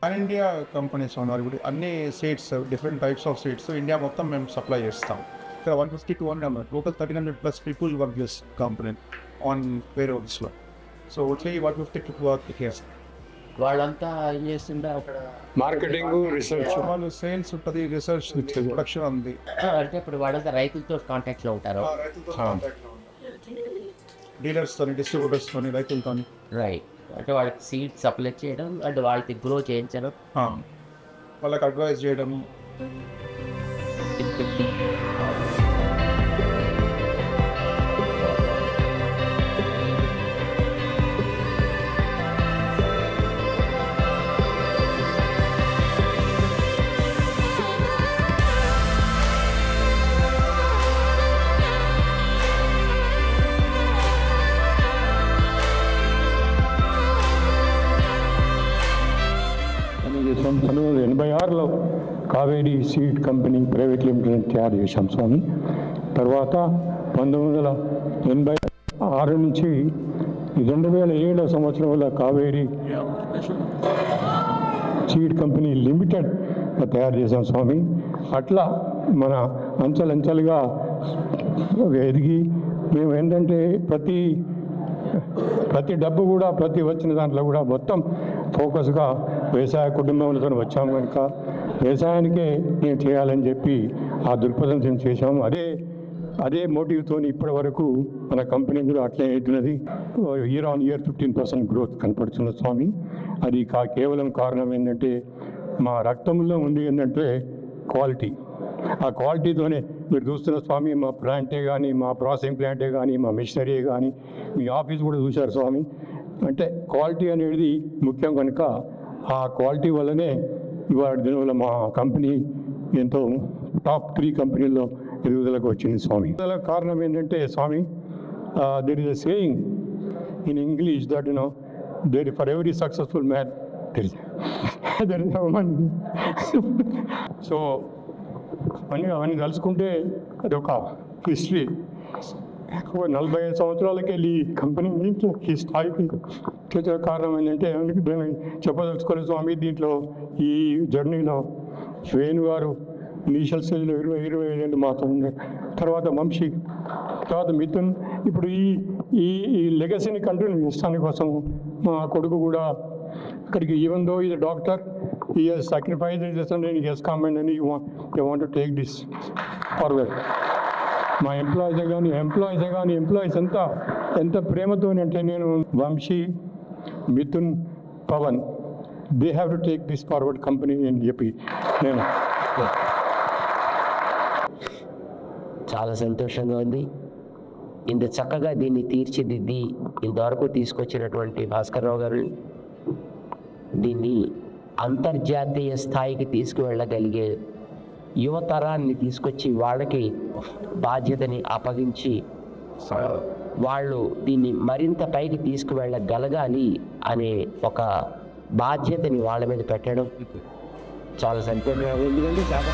Pan India companies ఉన్నారు. ఇప్పుడు అన్ని seeds, different types of seeds India మొత్తం మేము సప్లై చేస్తాం. ఇక్కడ 150 to 100 total 1300+ people work this company on వేరోల్స్లో. So only 150 to work here. వాళ్ళంతా ఏం చేస్తుంటే అక్కడ మార్కెటింగ్, రీసెర్చ్, వాళ్ళు సేల్స్ ఉంటుంది, రీసెర్చ్, ప్రొడక్షన్ ఉంది. అంటే ఇప్పుడు వాళ్ళంతా రైతులతో కాంటాక్ట్లో ఉంటారు. డీలర్స్తో, డిస్ట్రిబ్యూటర్స్తో, రైతులతో. రైట్. అంటే వాళ్ళకి సీడ్ సప్లై చేయడం అండ్ వాళ్ళకి గ్రో చేయించడం, వాళ్ళకి అడ్వైజ్ చేయడం. చేసాం. 1986లో Kaveri seed company private limited తయారు చేశాం స్వామి. తర్వాత 1986 నుంచి 2007 సంవత్సరంలో కావేరీ సీడ్ కంపెనీ లిమిటెడ్ తయారు చేశాం స్వామి. అట్లా మన అంచెలంచెలుగా ఎదిగి మేము ఏంటంటే ప్రతి డబ్బు కూడా ప్రతి వచ్చిన దాంట్లో కూడా మొత్తం ఫోకస్గా వ్యవసాయ కుటుంబంతో వచ్చాము కనుక వ్యవసాయానికే నేను చేయాలని చెప్పి ఆ దృక్పథం చేశాము. అదే మోటివ్తో ఇప్పటి వరకు మన కంపెనీ కూడా అట్లే అవుతున్నది. ఇయర్ ఆన్ ఇయర్ 15% గ్రోత్ కనపడుతున్న స్వామి. అది కేవలం కారణం ఏంటంటే మా రక్తంలో ఉంది ఏంటంటే క్వాలిటీ. ఆ క్వాలిటీతోనే మీరు చూస్తున్న స్వామి, మా ప్లాంటే కానీ, మా ప్రాసెసింగ్ ప్లాంటే కానీ, మా మిషనరీ కానీ, మీ ఆఫీస్ కూడా చూశారు స్వామి. అంటే క్వాలిటీ అనేది ముఖ్యం కనుక ఆ క్వాలిటీ వల్లనే ఇవాళ దినవల్ల మా కంపెనీ ఎంతో టాప్ 3 కంపెనీల్లో ఎదుగుదలకు వచ్చింది స్వామి. కారణం ఏంటంటే స్వామి, there is a saying in English that there for every successful man there is money. So అవన్నీ తలుచుకుంటే అదొక హిస్టరీ. 45 సంవత్సరాలకి వెళ్ళి ఈ కంపెనీ ఈ స్థాయికి చేసే కారణం ఏంటంటే చెప్పదలుచుకోలేదు స్వామి. దీంట్లో ఈ జర్నీలో వేణు గారు ఇనీషియల్ స్టేజ్లో 25 ఏళ్ళు మాతో ఉండే, తర్వాత వంశీ, తర్వాత మిథున్. ఇప్పుడు ఈ లెగసీని కంటిన్యూ చేస్తాని కోసం మా కొడుకు కూడా ఇక్కడికి, ఈవెన్ దో ఈజ్ డాక్టర్, ఈ సాక్రిఫైస్ చేస్తాను, హెస్ కామెంట్ అని you want to take this forward. మా ఎంప్లాయీస్ అంతా ఎంత ప్రేమతో అంటే నేను Vamshi, Mithun, Pavan, they have to take this forward company అని చెప్పి నేను చాలా సంతోషంగా ఉంది. ఇంత చక్కగా దీన్ని తీర్చిదిద్ది ఇంతవరకు తీసుకొచ్చినటువంటి భాస్కర్రావు గారు దీన్ని అంతర్జాతీయ స్థాయికి తీసుకువెళ్ళగలిగే యువతరాన్ని తీసుకొచ్చి వాళ్ళకి బాధ్యతని అప్పగించి వాళ్ళు దీన్ని మరింత పైకి తీసుకువెళ్ళగలగాలి అనే ఒక బాధ్యతని వాళ్ళ మీద పెట్టడం చాలా సంతోషంగా ఉంది. ఎందుకంటే చాలా